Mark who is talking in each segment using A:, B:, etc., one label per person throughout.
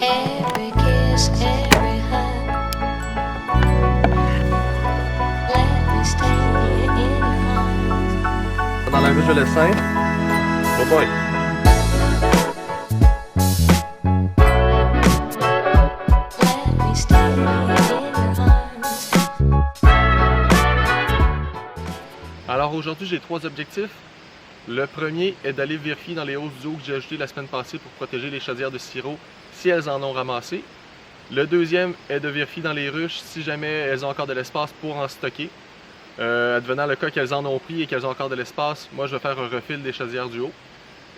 A: Every kiss, every hug. Let me stay in your arms.
B: Dans la ruche de l'Essin. Oh boy!
A: Let me stay in your arms.
B: Alors aujourd'hui, j'ai 3 objectifs. Le premier est d'aller vérifier dans les hausses d'eau que j'ai ajoutées la semaine passée pour protéger les chaudières de sirop si elles en ont ramassé. Le deuxième est de vérifier dans les ruches si jamais elles ont encore de l'espace pour en stocker. Advenant le cas qu'elles en ont pris et qu'elles ont encore de l'espace, moi je vais faire un refil des chaudières du haut.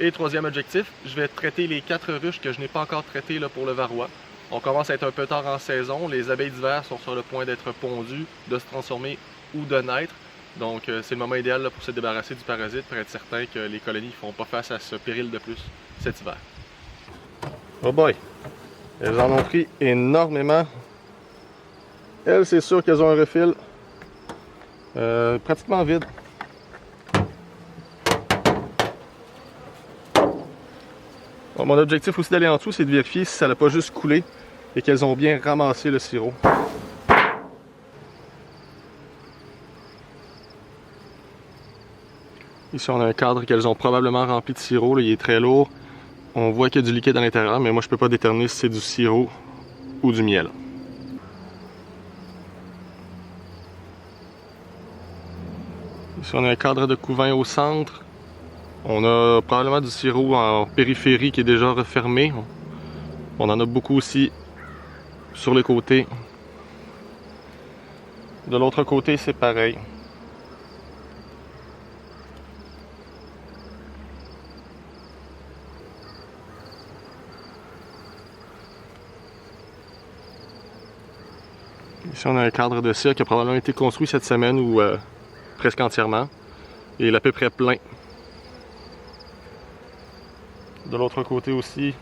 B: Et troisième objectif, je vais traiter les 4 ruches que je n'ai pas encore traitées là, pour le varroa. On commence à être un peu tard en saison, les abeilles d'hiver sont sur le point d'être pondues, de se transformer ou de naître. Donc c'est le moment idéal là, pour se débarrasser du parasite, pour être certain que les colonies ne font pas face à ce péril de plus cet hiver. Oh boy! Elles en ont pris énormément. Elles, c'est sûr qu'elles ont un refil pratiquement vide. Bon, mon objectif aussi d'aller en dessous, c'est de vérifier si ça n'a pas juste coulé et qu'elles ont bien ramassé le sirop. Ici, on a un cadre qu'elles ont probablement rempli de sirop. Là, il est très lourd. On voit qu'il y a du liquide à l'intérieur, mais moi, je ne peux pas déterminer si c'est du sirop ou du miel. Ici, on a un cadre de couvain au centre. On a probablement du sirop en périphérie qui est déjà refermé. On en a beaucoup aussi sur les côtés. De l'autre côté, c'est pareil. Ici, on a un cadre de cire qui a probablement été construit cette semaine ou presque entièrement. Et il est à peu près plein. De l'autre côté aussi.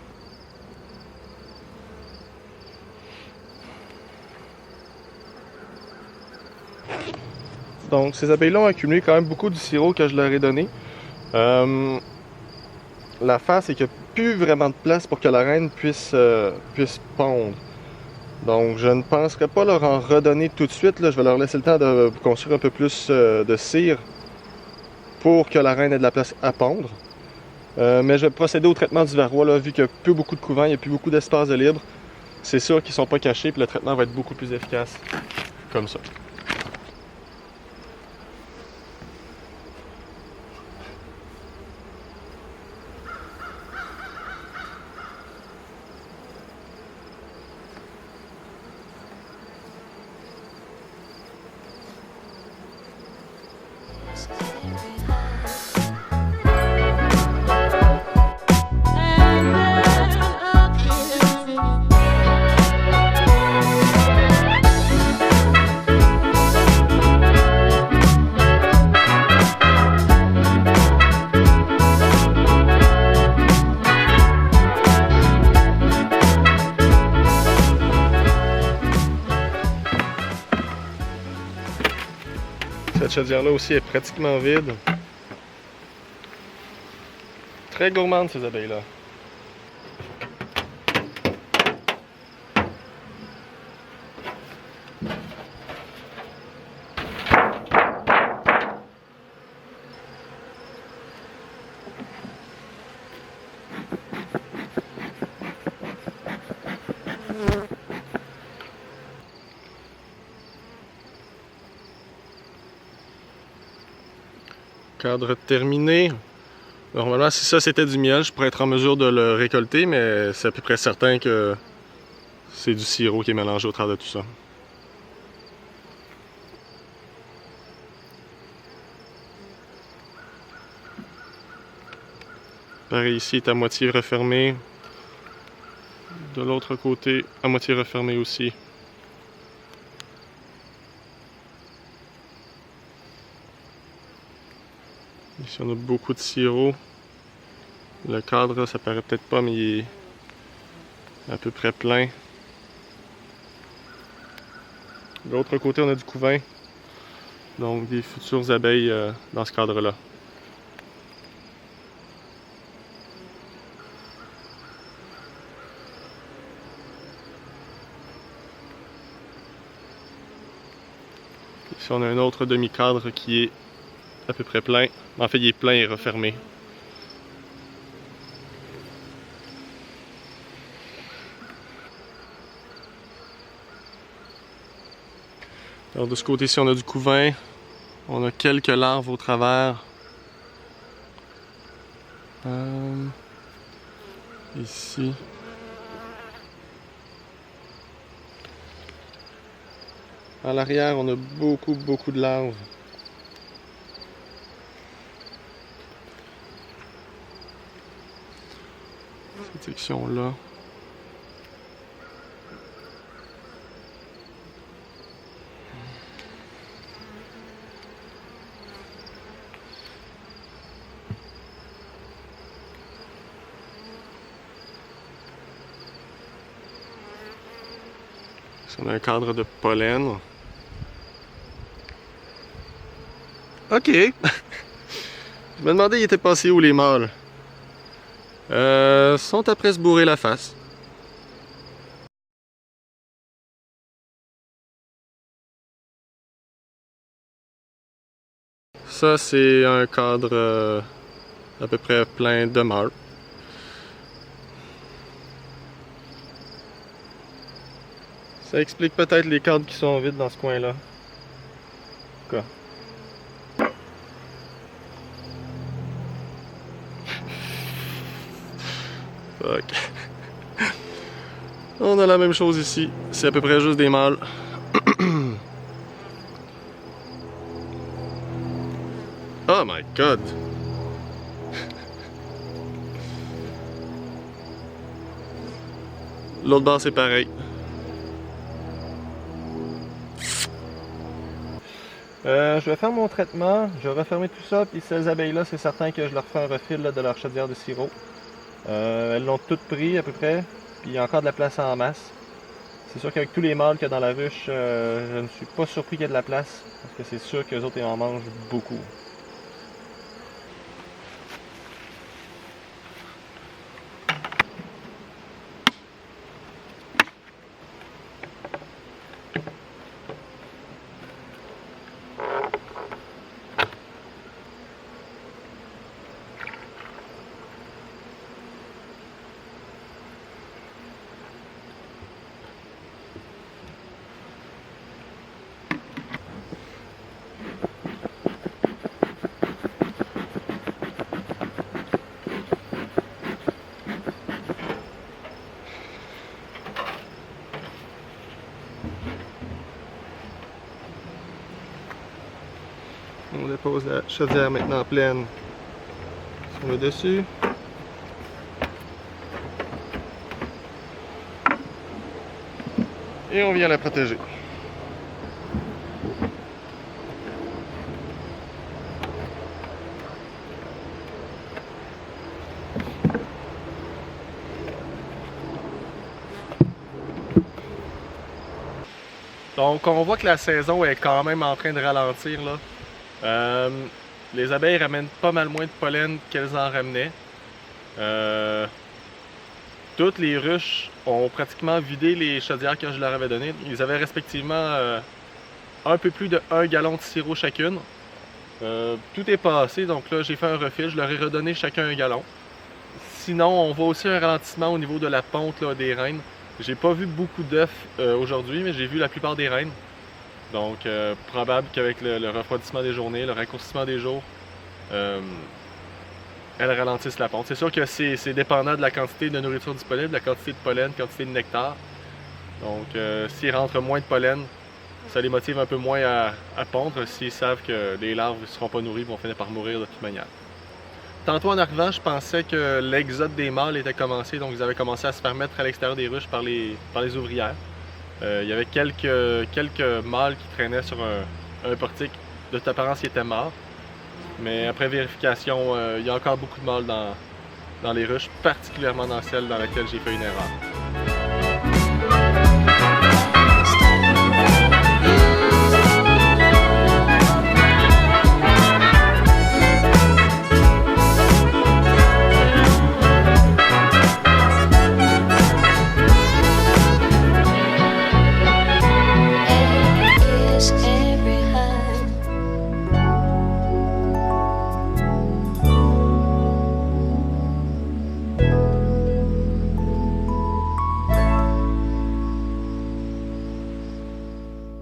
B: Donc, ces abeilles-là ont accumulé quand même beaucoup du sirop que je leur ai donné. L'affaire, c'est qu'il n'y a plus vraiment de place pour que la reine puisse pondre. Donc, je ne penserai pas leur en redonner tout de suite. Là. Je vais leur laisser le temps de construire un peu plus de cire pour que la reine ait de la place à pondre. Mais je vais procéder au traitement du varroa, là, vu qu'il n'y a plus beaucoup de couvains, il n'y a plus beaucoup d'espace de libre. C'est sûr qu'ils ne sont pas cachés, puis le traitement va être beaucoup plus efficace. Comme ça. Cette chaudière-là aussi est pratiquement vide. Très gourmande ces abeilles-là. Cadre terminé. Normalement, si ça c'était du miel, je pourrais être en mesure de le récolter, mais c'est à peu près certain que c'est du sirop qui est mélangé au travers de tout ça. Pareil ici, est à moitié refermé. De l'autre côté, à moitié refermé aussi. Ici, on a beaucoup de sirop. Le cadre, ça paraît peut-être pas, mais il est à peu près plein. De l'autre côté, on a du couvain. Donc, des futures abeilles dans ce cadre-là. Ici, on a un autre demi-cadre qui est à peu près plein. En fait, il est plein et refermé. Alors de ce côté-ci, on a du couvain. On a quelques larves au travers. Ici. À l'arrière, on a beaucoup de larves. Cette section-là. Ici, on a un cadre de pollen. Ok! Je me demandais, ils étaient passés où les mâles? Sont après se bourrer la face. Ça, c'est un cadre à peu près plein de mâles. Ça explique peut-être les cadres qui sont vides dans ce coin-là. En tout cas. Fuck. On a la même chose ici. C'est à peu près juste des mâles. Oh my god! L'autre bord, c'est pareil. Je vais faire mon traitement, je vais refermer tout ça, puis ces abeilles-là, c'est certain que je leur fais un refil là, de leur chaudière de sirop. Elles l'ont toutes pris à peu près, puis il y a encore de la place en masse. C'est sûr qu'avec tous les mâles qu'il y a dans la ruche, je ne suis pas surpris qu'il y ait de la place, parce que c'est sûr qu'eux autres, ils en mangent beaucoup. On dépose la chaudière maintenant pleine sur le dessus. Et on vient la protéger. Donc on voit que la saison est quand même en train de ralentir là. Les abeilles ramènent pas mal moins de pollen qu'elles en ramenaient. Toutes les ruches ont pratiquement vidé les chaudières que je leur avais données. Ils avaient respectivement un peu plus de 1 gallon de sirop chacune. Tout est passé, donc là j'ai fait un refil, je leur ai redonné chacun 1 gallon. Sinon, on voit aussi un ralentissement au niveau de la ponte là, des reines. J'ai pas vu beaucoup d'œufs aujourd'hui, mais j'ai vu la plupart des reines. Donc, probable qu'avec le refroidissement des journées, le raccourcissement des jours, elles ralentissent la ponte. C'est sûr que c'est dépendant de la quantité de nourriture disponible, la quantité de pollen, la quantité de nectar. Donc, s'ils rentrent moins de pollen, ça les motive un peu moins à pondre. S'ils savent que les larves ne seront pas nourries, vont finir par mourir de toute manière. Tantôt en arrivant, je pensais que l'exode des mâles était commencé, donc ils avaient commencé à se faire mettre à l'extérieur des ruches par les ouvrières. Il y avait quelques mâles qui traînaient sur un portique. De toute apparence, ils étaient morts. Mais après vérification, il y a encore beaucoup de mâles dans les ruches, particulièrement dans celle dans laquelle j'ai fait une erreur.